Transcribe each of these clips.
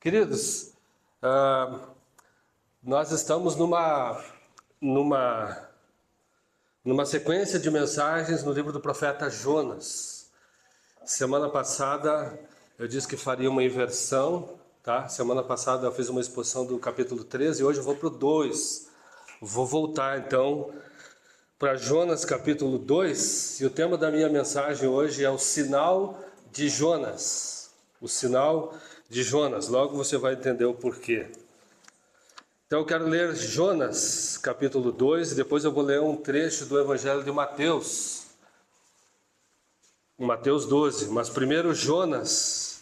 Queridos, nós estamos numa sequência de mensagens no livro do profeta Jonas. Semana passada eu disse que faria uma inversão, tá? Semana passada eu fiz uma exposição do capítulo 13 e hoje eu vou para o 2. Vou voltar então para Jonas capítulo 2 e o tema da minha mensagem hoje é o sinal de Jonas. O sinal de Jonas, logo você vai entender o porquê. Então eu quero ler Jonas capítulo 2 e depois eu vou ler um trecho do Evangelho de Mateus. Mateus 12, mas primeiro Jonas.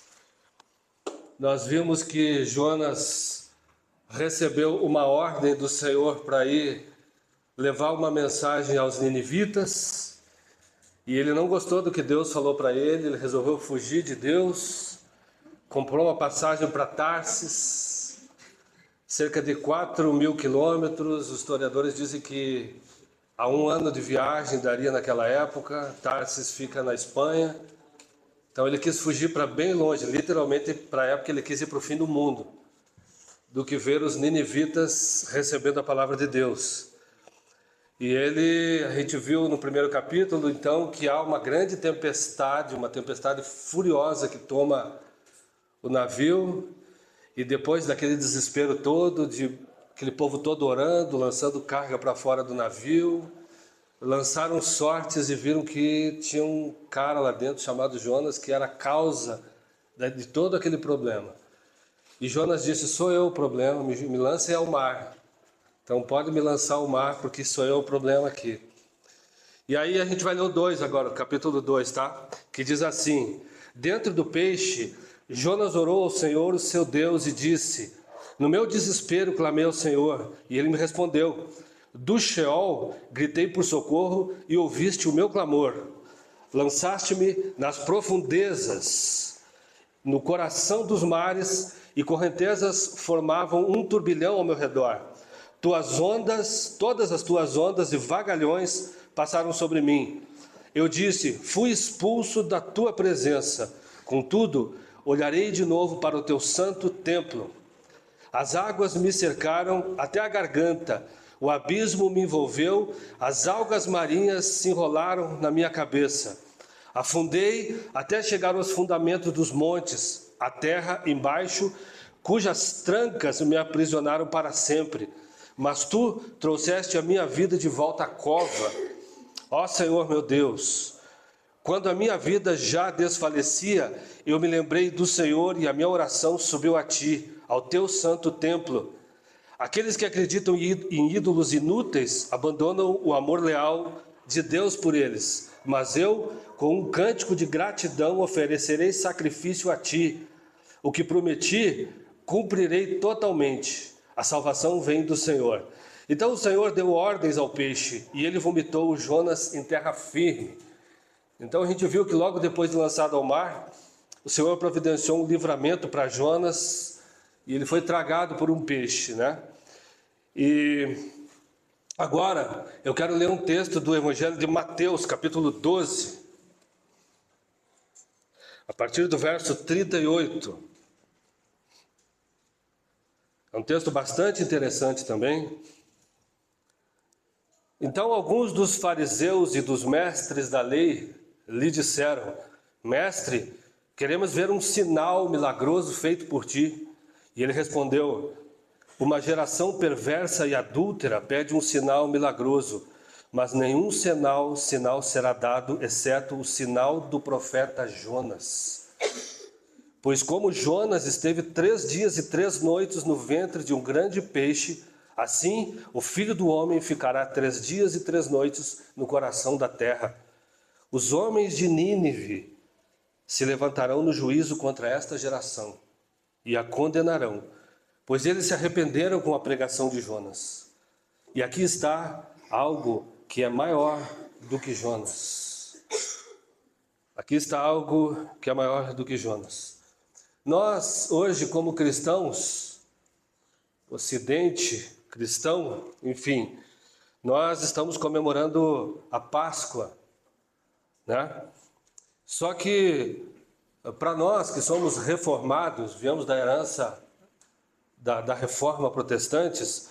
Nós vimos que Jonas recebeu uma ordem do Senhor para ir levar uma mensagem aos ninivitas. E ele não gostou do que Deus falou para ele, ele resolveu fugir de Deus. Comprou uma passagem para Tarsis, cerca de 4.000 quilômetros. Os historiadores dizem que há 1 ano de viagem daria naquela época. Tarsis fica na Espanha. Então ele quis fugir para bem longe, literalmente para a época ele quis ir para o fim do mundo, do que ver os ninivitas recebendo a palavra de Deus. E a gente viu no primeiro capítulo então que há uma grande tempestade, uma tempestade furiosa que toma o navio, e depois daquele desespero todo, de aquele povo todo orando, lançando carga para fora do navio, lançaram sortes e viram que tinha um cara lá dentro chamado Jonas, que era a causa de todo aquele problema. E Jonas disse: sou eu o problema, me lancem ao mar. Então pode me lançar ao mar, porque sou eu o problema aqui. E aí a gente vai ler o 2 agora, o capítulo 2, tá? Que diz assim: dentro do peixe, Jonas orou ao Senhor, o seu Deus, e disse: no meu desespero clamei ao Senhor, e ele me respondeu. Do Sheol gritei por socorro, e ouviste o meu clamor. Lançaste-me nas profundezas, no coração dos mares, e correntezas formavam um turbilhão ao meu redor. Tuas ondas, todas as tuas ondas e vagalhões passaram sobre mim. Eu disse: fui expulso da tua presença. Contudo, olharei de novo para o teu santo templo. As águas me cercaram até a garganta, o abismo me envolveu, as algas marinhas se enrolaram na minha cabeça. Afundei até chegar aos fundamentos dos montes, a terra embaixo, cujas trancas me aprisionaram para sempre. Mas tu trouxeste a minha vida de volta à cova, ó Senhor meu Deus. Quando a minha vida já desfalecia, eu me lembrei do Senhor e a minha oração subiu a ti, ao teu santo templo. Aqueles que acreditam em ídolos inúteis abandonam o amor leal de Deus por eles. Mas eu, com um cântico de gratidão, oferecerei sacrifício a ti. O que prometi, cumprirei totalmente. A salvação vem do Senhor. Então o Senhor deu ordens ao peixe e ele vomitou o Jonas em terra firme. Então a gente viu que logo depois de lançado ao mar, o Senhor providenciou um livramento para Jonas e ele foi tragado por um peixe, né? E agora eu quero ler um texto do Evangelho de Mateus, capítulo 12, a partir do verso 38. É um texto bastante interessante também. Então alguns dos fariseus e dos mestres da lei lhe disseram: mestre, queremos ver um sinal milagroso feito por ti. E ele respondeu: uma geração perversa e adúltera pede um sinal milagroso, mas nenhum sinal será dado, exceto o sinal do profeta Jonas. Pois como Jonas esteve 3 dias e 3 noites no ventre de um grande peixe, assim o Filho do Homem ficará 3 dias e 3 noites no coração da terra. Os homens de Nínive se levantarão no juízo contra esta geração e a condenarão, pois eles se arrependeram com a pregação de Jonas. E aqui está algo que é maior do que Jonas. Aqui está algo que é maior do que Jonas. Nós, hoje, como cristãos, Ocidente cristão, enfim, nós estamos comemorando a Páscoa, né? Só que, para nós que somos reformados, viemos da herança da Reforma protestantes,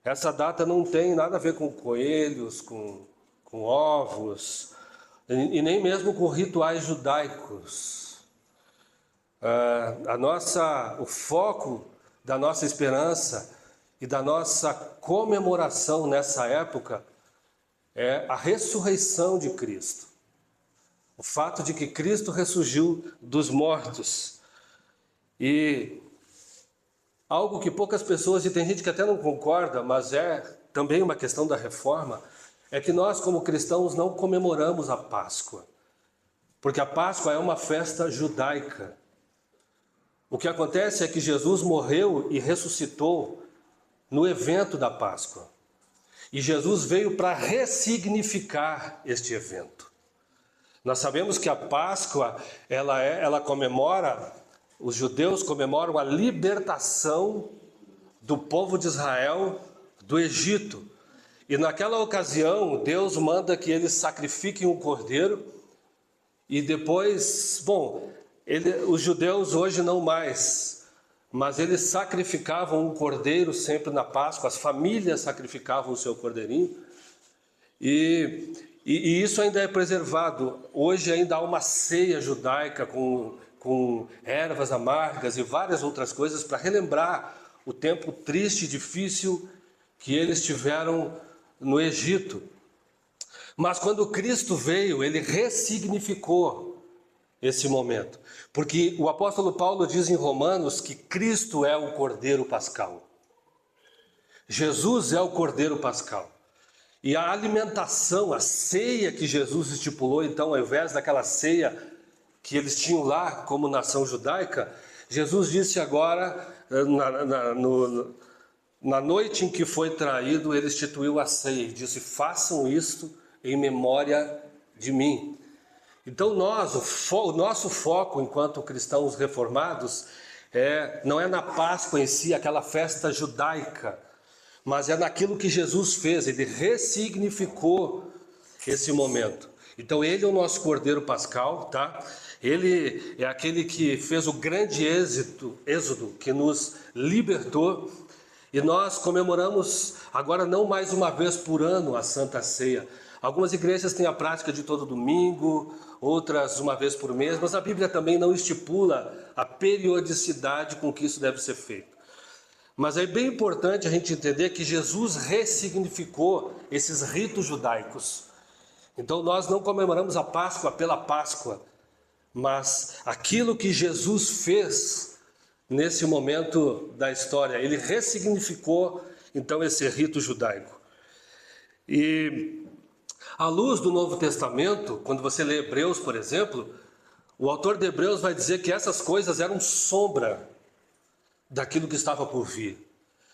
essa data não tem nada a ver com coelhos, com ovos, e nem mesmo com rituais judaicos. O foco da nossa esperança e da nossa comemoração nessa época é a ressurreição de Cristo. O fato de que Cristo ressurgiu dos mortos. E algo que poucas pessoas, e tem gente que até não concorda, mas é também uma questão da reforma, é que nós como cristãos não comemoramos a Páscoa. Porque a Páscoa é uma festa judaica. O que acontece é que Jesus morreu e ressuscitou no evento da Páscoa. E Jesus veio para ressignificar este evento. Nós sabemos que a Páscoa, ela comemora, os judeus comemoram a libertação do povo de Israel do Egito. E naquela ocasião, Deus manda que eles sacrifiquem um cordeiro. E depois, os judeus hoje não mais, mas eles sacrificavam um cordeiro sempre na Páscoa, as famílias sacrificavam o seu cordeirinho, e isso ainda é preservado. Hoje ainda há uma ceia judaica com ervas amargas e várias outras coisas para relembrar o tempo triste e difícil que eles tiveram no Egito. Mas quando Cristo veio, ele ressignificou esse momento. Porque o apóstolo Paulo diz em Romanos que Cristo é o Cordeiro Pascal. Jesus é o Cordeiro Pascal. E a alimentação, a ceia que Jesus estipulou, então, ao invés daquela ceia que eles tinham lá como nação judaica, Jesus disse agora, na noite em que foi traído, ele instituiu a ceia e disse: façam isto em memória de mim. Então o nosso foco enquanto cristãos reformados não é na Páscoa em si, aquela festa judaica, mas é naquilo que Jesus fez. Ele ressignificou esse momento. Então ele é o nosso Cordeiro Pascal, tá? Ele é aquele que fez o grande êxodo que nos libertou. E nós comemoramos agora não mais uma vez por ano a Santa Ceia. Algumas igrejas têm a prática de todo domingo, outras uma vez por mês, mas a Bíblia também não estipula a periodicidade com que isso deve ser feito. Mas é bem importante a gente entender que Jesus ressignificou esses ritos judaicos. Então nós não comemoramos a Páscoa pela Páscoa, mas aquilo que Jesus fez nesse momento da história, ele ressignificou então esse rito judaico. E à luz do Novo Testamento, quando você lê Hebreus, por exemplo, o autor de Hebreus vai dizer que essas coisas eram sombra daquilo que estava por vir,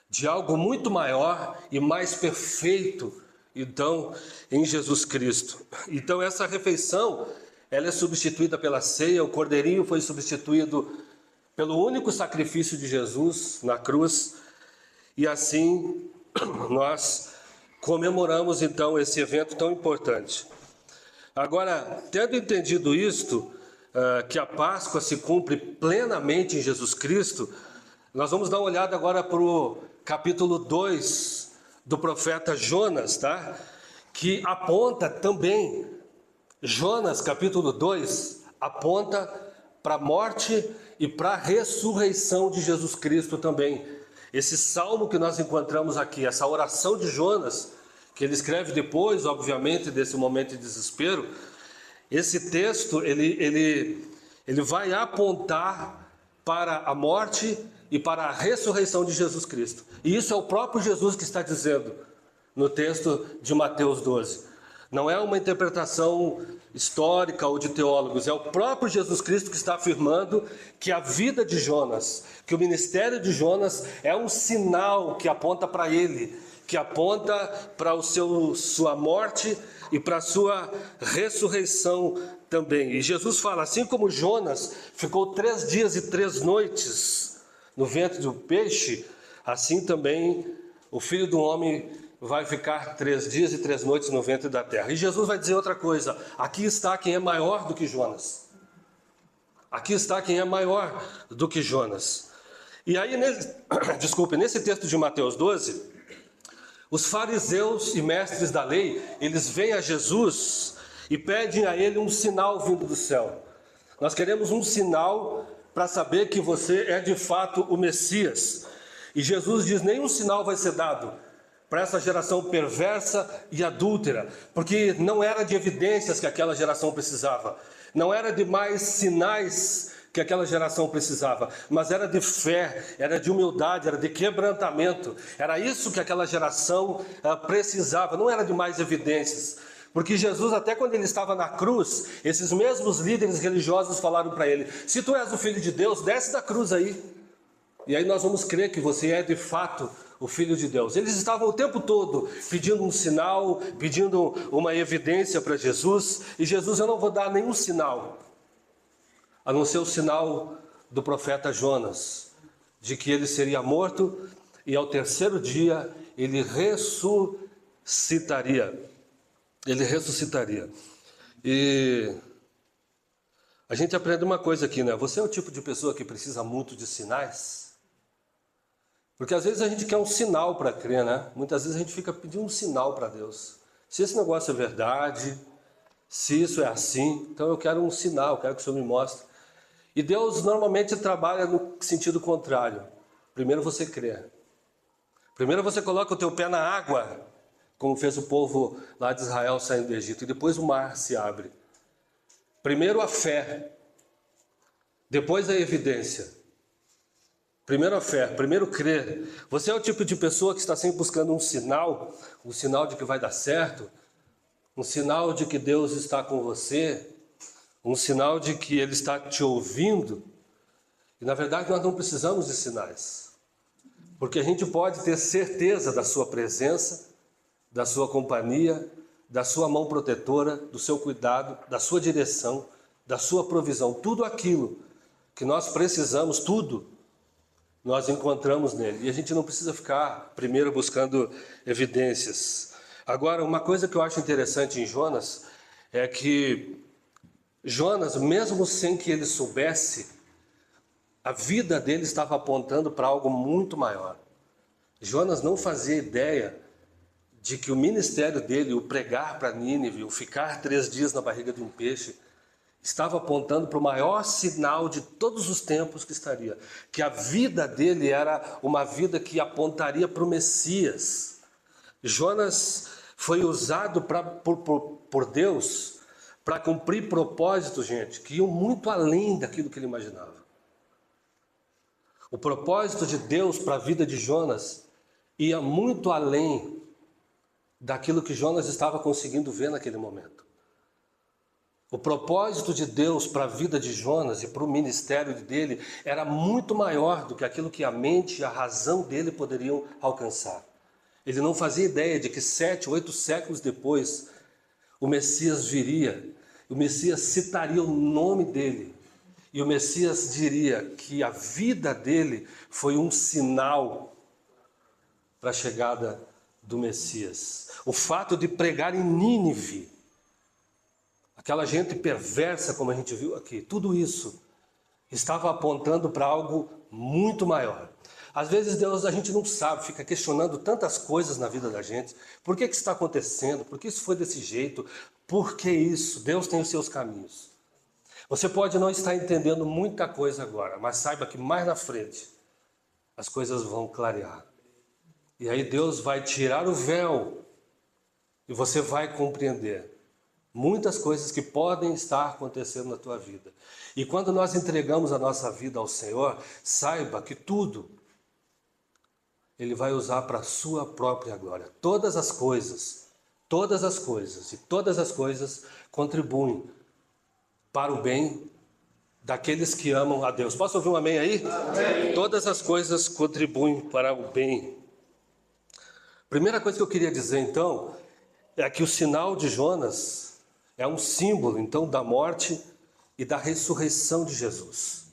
de algo muito maior e mais perfeito, então, em Jesus Cristo. Então essa refeição, ela é substituída pela ceia, o cordeirinho foi substituído pelo único sacrifício de Jesus na cruz, e assim nós comemoramos então esse evento tão importante. Agora, tendo entendido isto, que a Páscoa se cumpre plenamente em Jesus Cristo, nós vamos dar uma olhada agora para o capítulo 2 do profeta Jonas, tá? Que aponta também, Jonas capítulo 2, aponta para a morte e para a ressurreição de Jesus Cristo também. Esse salmo que nós encontramos aqui, essa oração de Jonas, que ele escreve depois, obviamente, desse momento de desespero, esse texto, ele vai apontar para a morte e para a ressurreição de Jesus Cristo. E isso é o próprio Jesus que está dizendo no texto de Mateus 12. Não é uma interpretação histórica ou de teólogos, é o próprio Jesus Cristo que está afirmando que a vida de Jonas, que o ministério de Jonas é um sinal que aponta para ele, que aponta para sua morte e para a sua ressurreição também. E Jesus fala, assim como Jonas ficou 3 dias e 3 noites no ventre do peixe, assim também o Filho do Homem vai ficar 3 dias e 3 noites no ventre da terra. E Jesus vai dizer outra coisa: aqui está quem é maior do que Jonas. Aqui está quem é maior do que Jonas. E aí, nesse texto de Mateus 12, os fariseus e mestres da lei, eles vêm a Jesus e pedem a ele um sinal vindo do céu. Nós queremos um sinal para saber que você é de fato o Messias. E Jesus diz: nenhum sinal vai ser dado para essa geração perversa e adúltera, porque não era de evidências que aquela geração precisava, não era de mais sinais que aquela geração precisava, mas era de fé, era de humildade, era de quebrantamento. Era isso que aquela geração precisava, não era de mais evidências. Porque Jesus, até quando ele estava na cruz, esses mesmos líderes religiosos falaram para ele: se tu és o Filho de Deus, desce da cruz aí, e aí nós vamos crer que você é de fato o Filho de Deus. Eles estavam o tempo todo pedindo um sinal, pedindo uma evidência para Jesus, e Jesus: eu não vou dar nenhum sinal, a não ser o sinal do profeta Jonas, de que ele seria morto e ao terceiro dia ele ressuscitaria. Ele ressuscitaria. E a gente aprende uma coisa aqui, né? Você é o tipo de pessoa que precisa muito de sinais? Porque às vezes a gente quer um sinal para crer, né? Muitas vezes a gente fica pedindo um sinal para Deus. Se esse negócio é verdade, se isso é assim, então eu quero um sinal, eu quero que o Senhor me mostre. E Deus normalmente trabalha no sentido contrário. Primeiro você crê. Primeiro você coloca o teu pé na água, como fez o povo lá de Israel saindo do Egito, e depois o mar se abre. Primeiro a fé, depois a evidência. Primeiro a fé, primeiro crer. Você é o tipo de pessoa que está sempre buscando um sinal de que vai dar certo, um sinal de que Deus está com você, um sinal de que Ele está te ouvindo. E na verdade nós não precisamos de sinais, porque a gente pode ter certeza da sua presença, da sua companhia, da sua mão protetora, do seu cuidado, da sua direção, da sua provisão. Tudo aquilo que nós precisamos, tudo, nós encontramos nele. E a gente não precisa ficar primeiro buscando evidências. Agora, uma coisa que eu acho interessante em Jonas é que Jonas, mesmo sem que ele soubesse, a vida dele estava apontando para algo muito maior. Jonas não fazia ideia de que o ministério dele, o pregar para Nínive, o ficar 3 dias na barriga de um peixe, estava apontando para o maior sinal de todos os tempos que estaria. Que a vida dele era uma vida que apontaria para o Messias. Jonas foi usado por Deus para cumprir propósitos, gente, que iam muito além daquilo que ele imaginava. O propósito de Deus para a vida de Jonas ia muito além daquilo que Jonas estava conseguindo ver naquele momento. O propósito de Deus para a vida de Jonas e para o ministério dele era muito maior do que aquilo que a mente e a razão dele poderiam alcançar. Ele não fazia ideia de que 7, 8 séculos depois o Messias viria, o Messias citaria o nome dele, e o Messias diria que a vida dele foi um sinal para a chegada do Messias. O fato de pregar em Nínive, aquela gente perversa como a gente viu aqui, tudo isso estava apontando para algo muito maior. Às vezes Deus, a gente não sabe, fica questionando tantas coisas na vida da gente. Por que isso está acontecendo? Por que isso foi desse jeito? Por que isso? Deus tem os seus caminhos. Você pode não estar entendendo muita coisa agora, mas saiba que mais na frente as coisas vão clarear. E aí Deus vai tirar o véu e você vai compreender muitas coisas que podem estar acontecendo na tua vida. E quando nós entregamos a nossa vida ao Senhor, saiba que tudo Ele vai usar para a sua própria glória. Todas as coisas contribuem para o bem daqueles que amam a Deus. Posso ouvir um amém aí? Amém. Todas as coisas contribuem para o bem. Primeira coisa que eu queria dizer, então, é que o sinal de Jonas é um símbolo, então, da morte e da ressurreição de Jesus.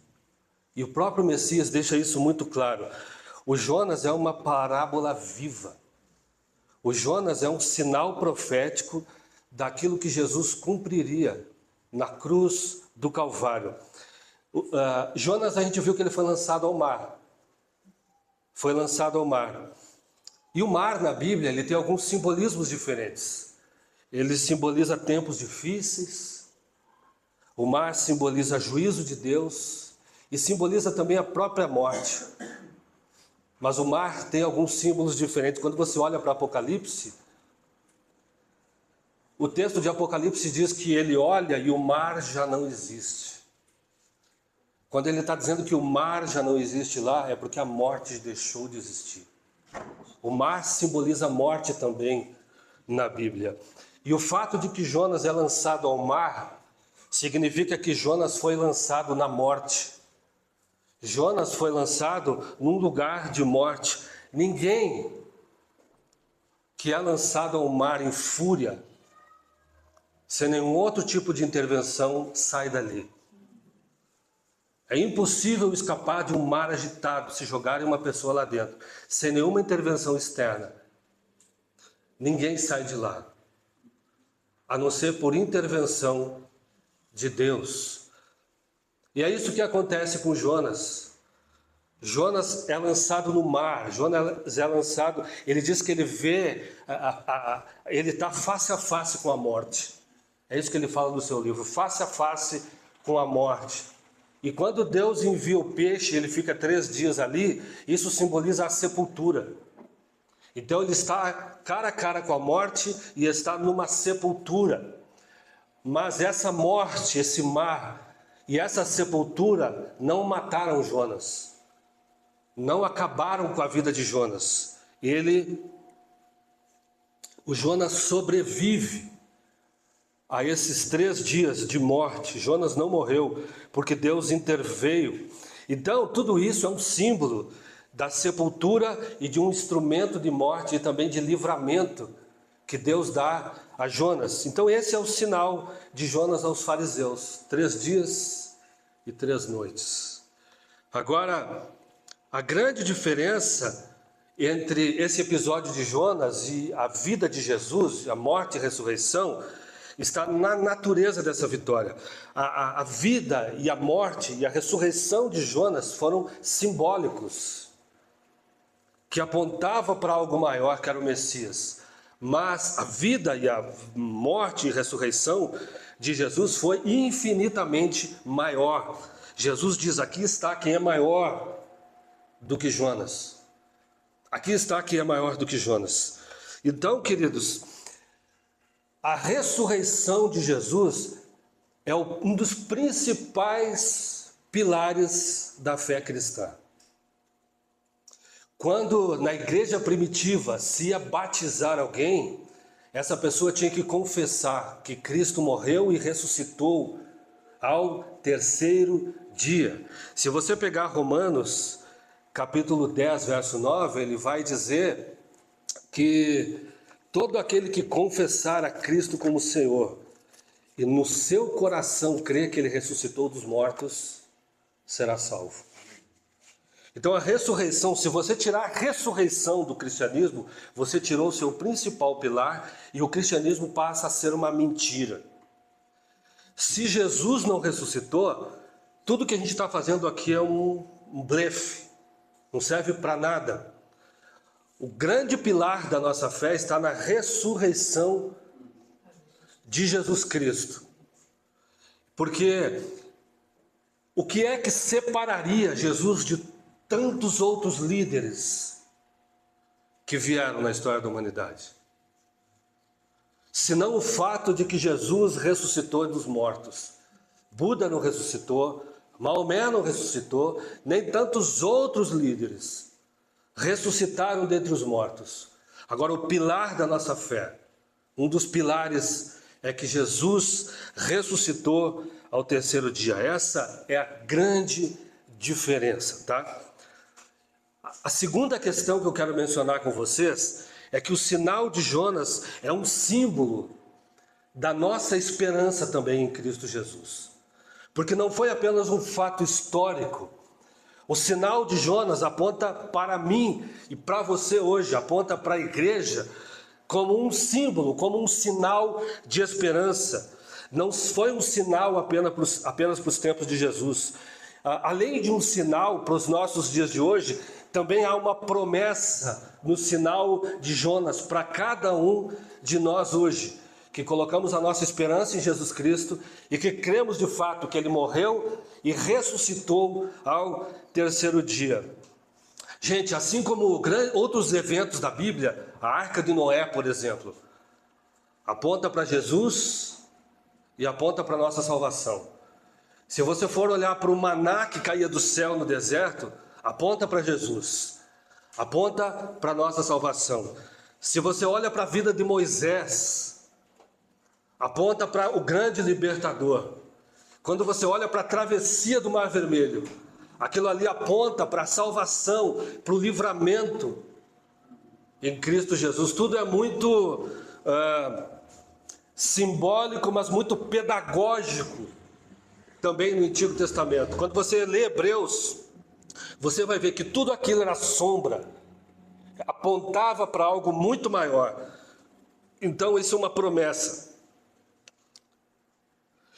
E o próprio Messias deixa isso muito claro. O Jonas é uma parábola viva. O Jonas é um sinal profético daquilo que Jesus cumpriria na cruz do Calvário. Jonas, a gente viu que ele foi lançado ao mar. foi lançado ao mar. E o mar na Bíblia, ele tem alguns simbolismos diferentes. Ele simboliza tempos difíceis, o mar simboliza juízo de Deus e simboliza também a própria morte. Mas o mar tem alguns símbolos diferentes. Quando você olha para Apocalipse, o texto de Apocalipse diz que ele olha e o mar já não existe. Quando ele está dizendo que o mar já não existe lá, é porque a morte deixou de existir. O mar simboliza a morte também na Bíblia. E o fato de que Jonas é lançado ao mar, significa que Jonas foi lançado na morte. Jonas foi lançado num lugar de morte. Ninguém que é lançado ao mar em fúria, sem nenhum outro tipo de intervenção, sai dali. É impossível escapar de um mar agitado, se jogarem uma pessoa lá dentro, sem nenhuma intervenção externa. Ninguém sai de lá, a não ser por intervenção de Deus. E é isso que acontece com Jonas. Jonas é lançado no mar, Jonas é lançado, ele diz que ele vê, ele está face a face com a morte. É isso que ele fala no seu livro, face a face com a morte. E quando Deus envia o peixe, ele fica 3 dias ali, isso simboliza a sepultura. Então ele está cara a cara com a morte e está numa sepultura. Mas essa morte, esse mar e essa sepultura não mataram Jonas. Não acabaram com a vida de Jonas. O Jonas sobrevive a esses 3 dias de morte. Jonas não morreu, porque Deus interveio. Então, tudo isso é um símbolo da sepultura e de um instrumento de morte e também de livramento que Deus dá a Jonas. Então, esse é o sinal de Jonas aos fariseus: 3 dias e 3 noites. Agora, a grande diferença entre esse episódio de Jonas e a vida de Jesus, a morte e a ressurreição, está na natureza dessa vitória. A vida e a morte e a ressurreição de Jonas foram simbólicos, que apontavam para algo maior, que era o Messias. Mas a vida e a morte e ressurreição de Jesus foi infinitamente maior. Jesus diz: aqui está quem é maior do que Jonas. Aqui está quem é maior do que Jonas. Então, queridos, a ressurreição de Jesus é um dos principais pilares da fé cristã. Quando na igreja primitiva se ia batizar alguém, essa pessoa tinha que confessar que Cristo morreu e ressuscitou ao 3º dia. Se você pegar Romanos, capítulo 10, verso 9, ele vai dizer que todo aquele que confessar a Cristo como Senhor e no seu coração crer que Ele ressuscitou dos mortos, será salvo. Então a ressurreição, se você tirar a ressurreição do cristianismo, você tirou o seu principal pilar e o cristianismo passa a ser uma mentira. Se Jesus não ressuscitou, tudo que a gente está fazendo aqui é um blefe, não serve para nada. O grande pilar da nossa fé está na ressurreição de Jesus Cristo. Porque o que é que separaria Jesus de tantos outros líderes que vieram na história da humanidade? Senão o fato de que Jesus ressuscitou dos mortos. Buda não ressuscitou, Maomé não ressuscitou, nem tantos outros líderes ressuscitaram dentre os mortos. Agora, o pilar da nossa fé, um dos pilares, é que Jesus ressuscitou ao 3º dia. Essa é a grande diferença, tá? A segunda questão que eu quero mencionar com vocês é que o sinal de Jonas é um símbolo da nossa esperança também em Cristo Jesus. Porque não foi apenas um fato histórico. O sinal de Jonas aponta para mim e para você hoje, aponta para a igreja como um símbolo, como um sinal de esperança. Não foi um sinal apenas para os tempos de Jesus. Além de um sinal para os nossos dias de hoje, também há uma promessa no sinal de Jonas para cada um de nós hoje, que colocamos a nossa esperança em Jesus Cristo e que cremos de fato que Ele morreu e ressuscitou ao terceiro dia. Gente, assim como outros eventos da Bíblia, a Arca de Noé, por exemplo, aponta para Jesus e aponta para a nossa salvação. Se você for olhar para o maná que caía do céu no deserto, aponta para Jesus, aponta para a nossa salvação. Se você olha para a vida de Moisés, aponta para o grande libertador. Quando você olha para a travessia do Mar Vermelho, aquilo ali aponta para a salvação, para o livramento em Cristo Jesus. Tudo é muito simbólico, mas muito pedagógico também no Antigo Testamento. Quando você lê Hebreus, você vai ver que tudo aquilo era sombra, apontava para algo muito maior. Então isso é uma promessa.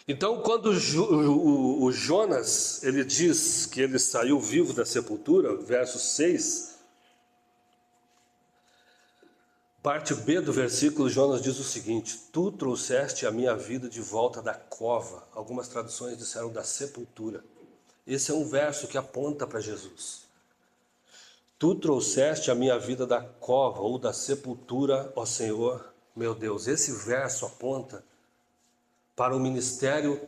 Então quando o Jonas, ele diz que ele saiu vivo da sepultura, verso 6, parte B do versículo, Jonas diz o seguinte: tu trouxeste a minha vida de volta da cova. Algumas traduções disseram da sepultura. Esse é um verso que aponta para Jesus. Tu trouxeste a minha vida da cova ou da sepultura, ó Senhor, meu Deus. Esse verso aponta para o ministério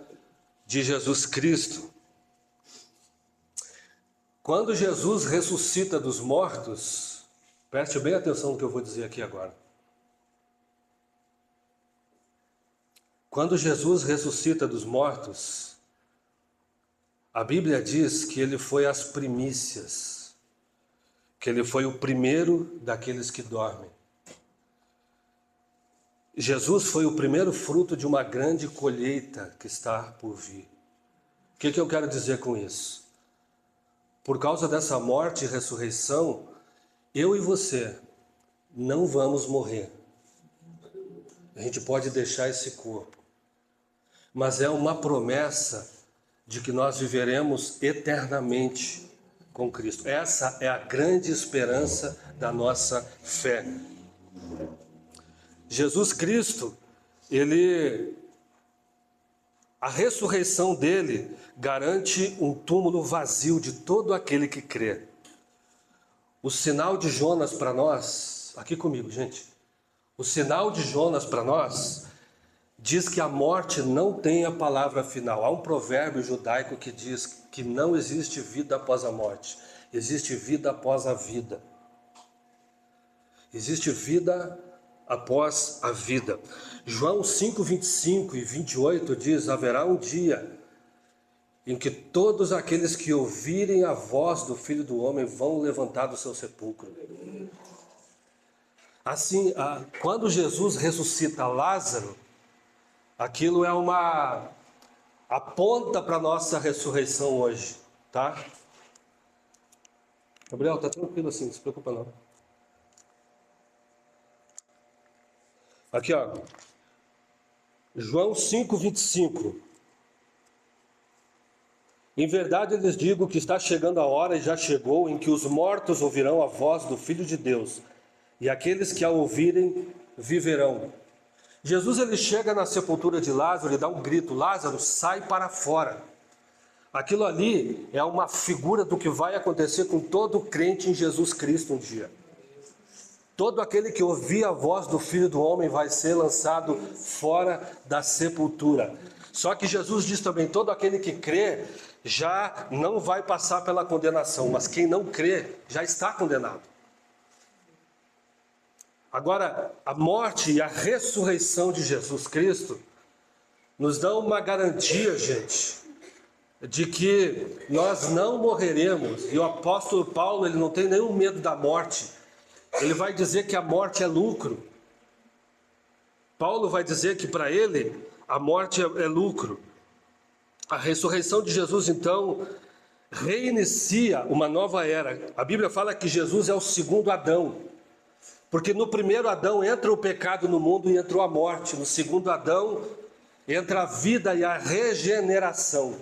de Jesus Cristo. Quando Jesus ressuscita dos mortos, preste bem atenção no que eu vou dizer aqui agora. Quando Jesus ressuscita dos mortos, a Bíblia diz que ele foi as primícias, que ele foi o primeiro daqueles que dormem. Jesus foi o primeiro fruto de uma grande colheita que está por vir. O que eu quero dizer com isso? Por causa dessa morte e ressurreição, eu e você não vamos morrer. A gente pode deixar esse corpo, mas é uma promessa de que nós viveremos eternamente com Cristo. Essa é a grande esperança da nossa fé. Jesus Cristo, a ressurreição dele garante um túmulo vazio de todo aquele que crê. O sinal de Jonas para nós, aqui comigo, gente, o sinal de Jonas para nós diz que a morte não tem a palavra final. Há um provérbio judaico que diz que não existe vida após a morte, existe vida após a vida. Existe vida após a vida. João 5, 25 e 28 diz: haverá um dia em que todos aqueles que ouvirem a voz do Filho do Homem vão levantar do seu sepulcro. Assim, quando Jesus ressuscita Lázaro, aquilo é aponta para a nossa ressurreição hoje, tá? Gabriel, tá tranquilo assim, não se preocupa não. Aqui, ó. João 5, 25. Em verdade eu lhes digo que está chegando a hora, e já chegou, em que os mortos ouvirão a voz do Filho de Deus, e aqueles que a ouvirem viverão. Jesus, ele chega na sepultura de Lázaro e dá um grito: Lázaro, sai para fora. Aquilo ali é uma figura do que vai acontecer com todo crente em Jesus Cristo um dia. Todo aquele que ouvir a voz do Filho do Homem vai ser lançado fora da sepultura. Só que Jesus diz também: todo aquele que crê já não vai passar pela condenação, mas quem não crê já está condenado. Agora, a morte e a ressurreição de Jesus Cristo nos dão uma garantia, gente, de que nós não morreremos. E o apóstolo Paulo, ele não tem nenhum medo da morte. Ele vai dizer que a morte é lucro. Paulo vai dizer que para ele a morte é lucro. A ressurreição de Jesus, então, reinicia uma nova era. A Bíblia fala que Jesus é o segundo Adão. Porque no primeiro Adão entra o pecado no mundo e entrou a morte. No segundo Adão entra a vida e a regeneração.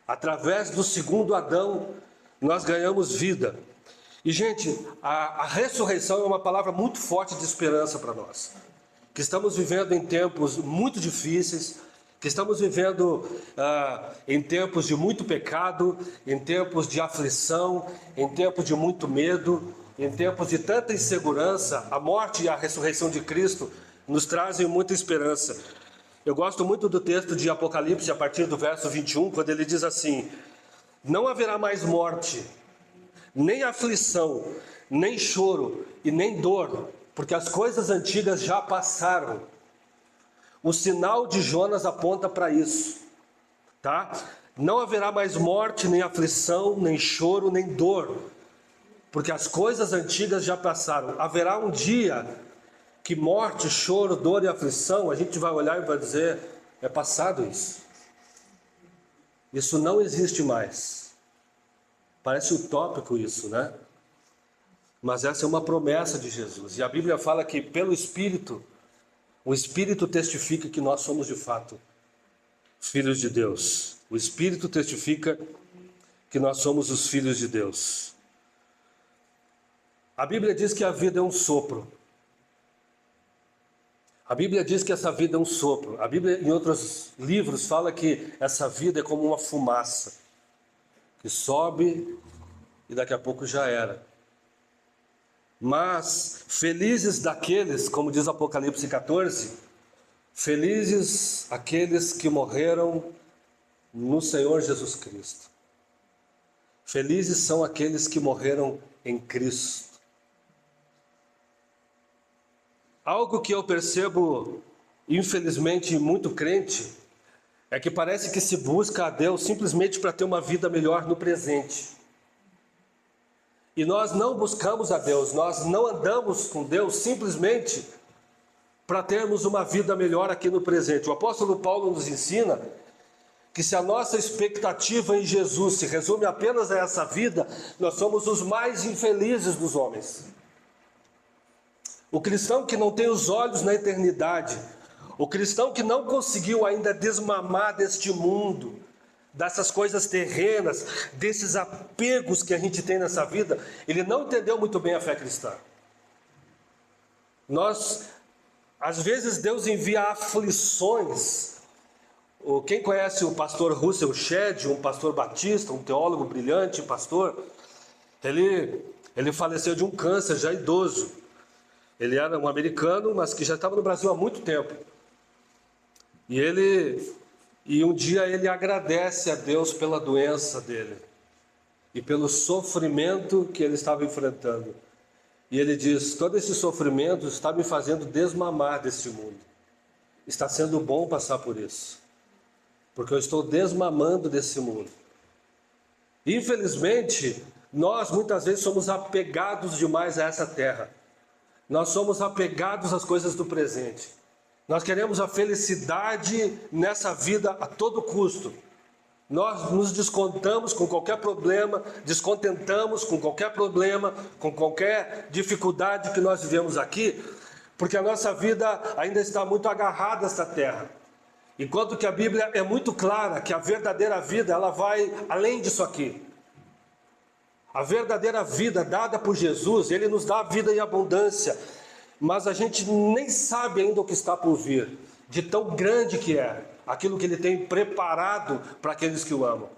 Através do segundo Adão nós ganhamos vida. E, gente, a ressurreição é uma palavra muito forte de esperança para nós. Que estamos vivendo em tempos muito difíceis, que estamos vivendo em tempos de muito pecado, em tempos de aflição, em tempos de muito medo, em tempos de tanta insegurança. A morte e a ressurreição de Cristo nos trazem muita esperança. Eu gosto muito do texto de Apocalipse, a partir do verso 21, quando ele diz assim: não haverá mais morte, nem aflição, nem choro e nem dor, porque as coisas antigas já passaram. O sinal de Jonas aponta para isso, tá? Não haverá mais morte, nem aflição, nem choro, nem dor, porque as coisas antigas já passaram. Haverá um dia que morte, choro, dor e aflição, a gente vai olhar e vai dizer: é passado isso. Isso não existe mais. Parece utópico isso, né? Mas essa é uma promessa de Jesus. E a Bíblia fala que pelo Espírito, o Espírito testifica que nós somos de fato filhos de Deus. O Espírito testifica que nós somos os filhos de Deus. A Bíblia diz que a vida é um sopro. A Bíblia diz que essa vida é um sopro. A Bíblia, em outros livros, fala que essa vida é como uma fumaça que sobe e daqui a pouco já era. Mas felizes daqueles, como diz Apocalipse 14, felizes aqueles que morreram no Senhor Jesus Cristo. Felizes são aqueles que morreram em Cristo. Algo que eu percebo, infelizmente, em muito crente, é que parece que se busca a Deus simplesmente para ter uma vida melhor no presente. E nós não buscamos a Deus, nós não andamos com Deus simplesmente para termos uma vida melhor aqui no presente. O apóstolo Paulo nos ensina que se a nossa expectativa em Jesus se resume apenas a essa vida, nós somos os mais infelizes dos homens. O cristão que não tem os olhos na eternidade, o cristão que não conseguiu ainda desmamar deste mundo, dessas coisas terrenas, desses apegos que a gente tem nessa vida, ele não entendeu muito bem a fé cristã. Às vezes Deus envia aflições. Quem conhece o pastor Russell Shedd, um pastor batista, um teólogo brilhante, pastor, ele faleceu de um câncer já idoso. Ele era um americano, mas que já estava no Brasil há muito tempo. E um dia ele agradece a Deus pela doença dele e pelo sofrimento que ele estava enfrentando. E ele diz: todo esse sofrimento está me fazendo desmamar deste mundo. Está sendo bom passar por isso, porque eu estou desmamando desse mundo. Infelizmente, nós muitas vezes somos apegados demais a essa terra. Nós somos apegados às coisas do presente. Nós queremos a felicidade nessa vida a todo custo. Nós nos descontamos com qualquer problema, descontentamos com qualquer problema, com qualquer dificuldade que nós vivemos aqui, porque a nossa vida ainda está muito agarrada a essa terra. Enquanto que a Bíblia é muito clara que a verdadeira vida, ela vai além disso aqui. A verdadeira vida dada por Jesus, Ele nos dá vida em abundância, mas a gente nem sabe ainda o que está por vir, de tão grande que é aquilo que Ele tem preparado para aqueles que o amam.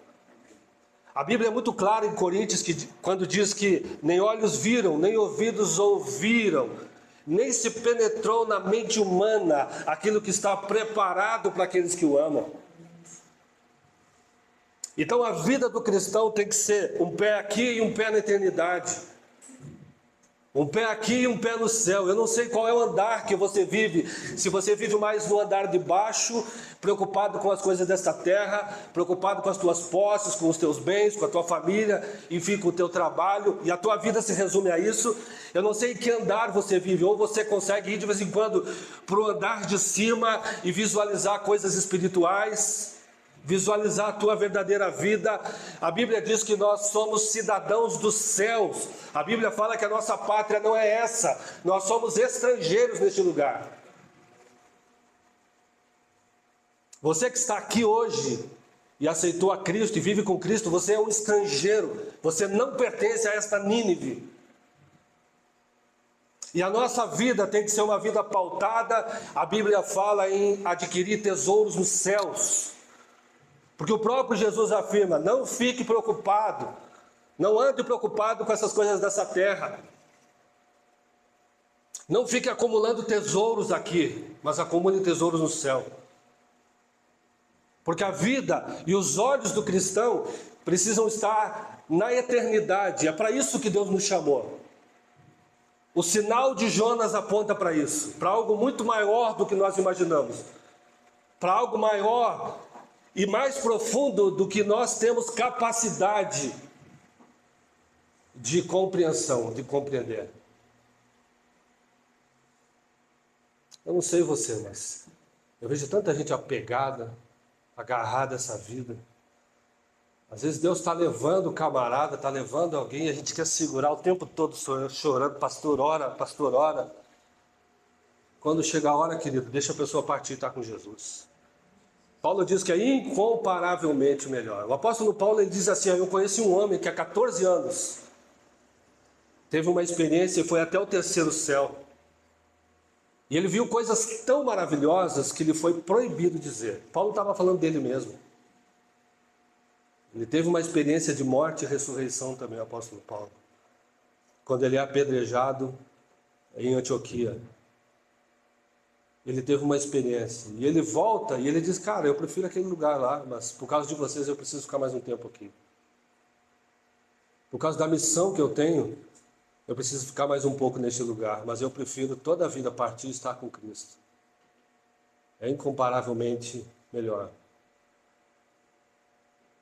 A Bíblia é muito clara em Coríntios, quando diz que nem olhos viram, nem ouvidos ouviram, nem se penetrou na mente humana aquilo que está preparado para aqueles que o amam. Então a vida do cristão tem que ser um pé aqui e um pé na eternidade. Um pé aqui e um pé no céu. Eu não sei qual é o andar que você vive. Se você vive mais no andar de baixo, preocupado com as coisas desta terra, preocupado com as tuas posses, com os teus bens, com a tua família, enfim, com o teu trabalho, e a tua vida se resume a isso. Eu não sei em que andar você vive, ou você consegue ir de vez em quando para o andar de cima e visualizar coisas espirituais, visualizar a tua verdadeira vida. A Bíblia diz que nós somos cidadãos dos céus. A Bíblia fala que a nossa pátria não é essa. Nós somos estrangeiros neste lugar. Você que está aqui hoje e aceitou a Cristo e vive com Cristo, você é um estrangeiro. Você não pertence a esta Nínive. E a nossa vida tem que ser uma vida pautada, a Bíblia fala em adquirir tesouros nos céus. Porque o próprio Jesus afirma: não fique preocupado, não ande preocupado com essas coisas dessa terra. Não fique acumulando tesouros aqui, mas acumule tesouros no céu. Porque a vida e os olhos do cristão precisam estar na eternidade. É para isso que Deus nos chamou. O sinal de Jonas aponta para isso, para algo muito maior do que nós imaginamos, para algo maior e mais profundo do que nós temos capacidade de compreensão, de compreender. Eu não sei você, mas eu vejo tanta gente apegada, agarrada a essa vida. Às vezes Deus está levando o camarada, está levando alguém, e a gente quer segurar o tempo todo chorando, pastor, ora, pastor, ora. Quando chega a hora, querido, deixa a pessoa partir e estar com Jesus. Paulo diz que é incomparavelmente melhor. O apóstolo Paulo, ele diz assim: eu conheci um homem que há 14 anos teve uma experiência e foi até o terceiro céu. E ele viu coisas tão maravilhosas que lhe foi proibido dizer. Paulo estava falando dele mesmo. Ele teve uma experiência de morte e ressurreição também, o apóstolo Paulo. Quando ele é apedrejado em Antioquia. Ele teve uma experiência. E ele volta e ele diz: cara, eu prefiro aquele lugar lá, mas por causa de vocês eu preciso ficar mais um tempo aqui. Por causa da missão que eu tenho, eu preciso ficar mais um pouco neste lugar, mas eu prefiro toda a vida partir e estar com Cristo. É incomparavelmente melhor.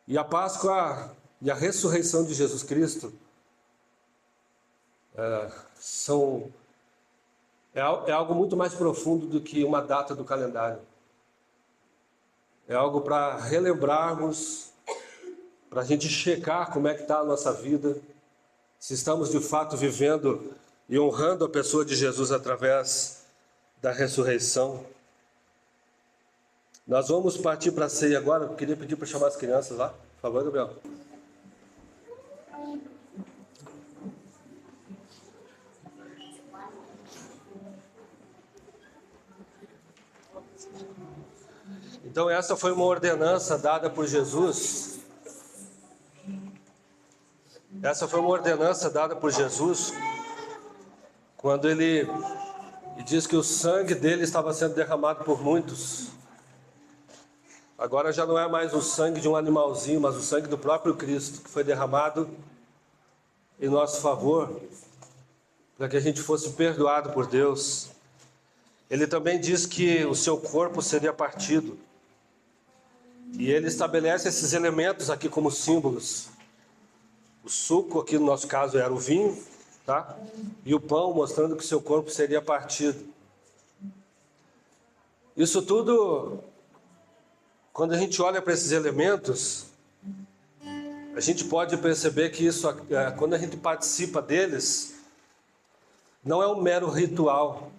E a Páscoa e a ressurreição de Jesus Cristo é algo muito mais profundo do que uma data do calendário. É algo para relembrarmos, para a gente checar como é que está a nossa vida, se estamos de fato vivendo e honrando a pessoa de Jesus através da ressurreição. Nós vamos partir para a ceia agora. Eu queria pedir para chamar as crianças lá. Por favor, Gabriel. Então essa foi uma ordenança dada por Jesus. Essa foi uma ordenança dada por Jesus quando ele diz que o sangue dele estava sendo derramado por muitos. Agora já não é mais o sangue de um animalzinho, mas o sangue do próprio Cristo, que foi derramado em nosso favor, para que a gente fosse perdoado por Deus. Ele também diz que o seu corpo seria partido. E ele estabelece esses elementos aqui como símbolos. O suco, aqui no nosso caso, era o vinho, tá? E o pão, mostrando que o seu corpo seria partido. Isso tudo, quando a gente olha para esses elementos, a gente pode perceber que isso, quando a gente participa deles, não é um mero ritual.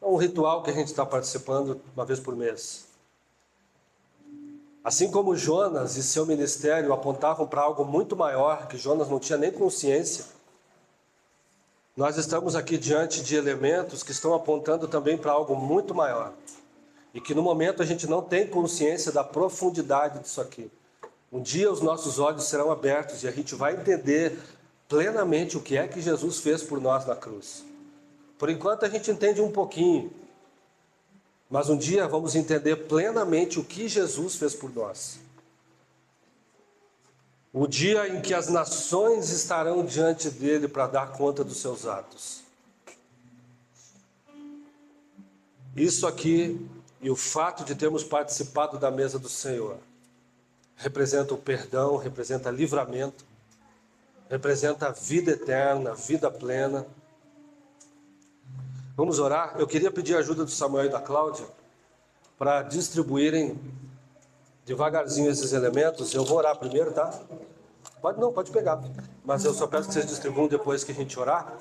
É um ritual que a gente está participando uma vez por mês. Assim como Jonas e seu ministério apontavam para algo muito maior, que Jonas não tinha nem consciência, nós estamos aqui diante de elementos que estão apontando também para algo muito maior. E que no momento a gente não tem consciência da profundidade disso aqui. Um dia os nossos olhos serão abertos e a gente vai entender plenamente o que é que Jesus fez por nós na cruz. Por enquanto a gente entende um pouquinho, mas um dia vamos entender plenamente o que Jesus fez por nós. O dia em que as nações estarão diante dele para dar conta dos seus atos. Isso aqui e o fato de termos participado da mesa do Senhor representa o perdão, representa livramento, representa a vida eterna, vida plena. Vamos orar? Eu queria pedir a ajuda do Samuel e da Cláudia para distribuírem devagarzinho esses elementos. Eu vou orar primeiro, tá? Pode pegar. Mas eu só peço que vocês distribuam depois que a gente orar.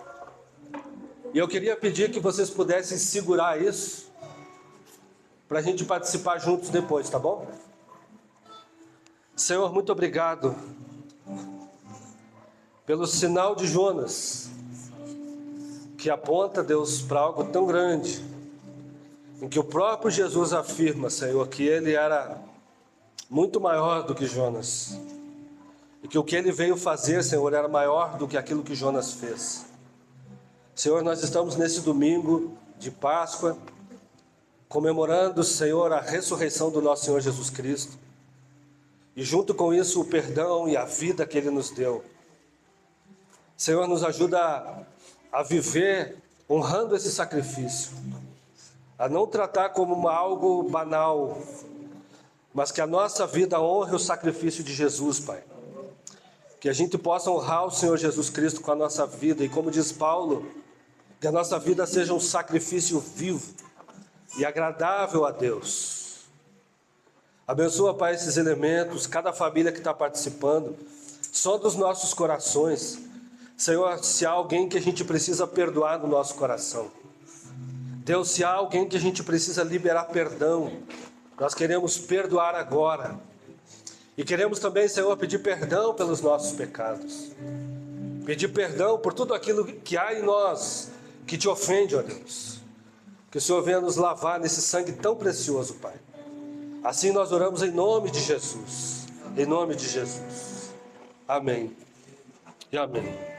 E eu queria pedir que vocês pudessem segurar isso para a gente participar juntos depois, tá bom? Senhor, muito obrigado pelo sinal de Jonas. que aponta, Deus, para algo tão grande, em que o próprio Jesus afirma, Senhor, que ele era muito maior do que Jonas, e que o que ele veio fazer, Senhor, era maior do que aquilo que Jonas fez. Senhor, nós estamos nesse domingo de Páscoa, comemorando, Senhor, a ressurreição do nosso Senhor Jesus Cristo, e junto com isso o perdão e a vida que ele nos deu. Senhor, nos ajuda a viver honrando esse sacrifício, a não tratar como algo banal, mas que a nossa vida honre o sacrifício de Jesus, Pai. Que a gente possa honrar o Senhor Jesus Cristo com a nossa vida, e como diz Paulo, que a nossa vida seja um sacrifício vivo e agradável a Deus. Abençoa, Pai, esses elementos, cada família que está participando, só dos nossos corações. Senhor, se há alguém que a gente precisa perdoar no nosso coração, Deus, se há alguém que a gente precisa liberar perdão, nós queremos perdoar agora. E queremos também, Senhor, pedir perdão pelos nossos pecados, pedir perdão por tudo aquilo que há em nós que te ofende, ó Deus. Que o Senhor venha nos lavar nesse sangue tão precioso, Pai. Assim nós oramos em nome de Jesus. Em nome de Jesus. Amém e amém.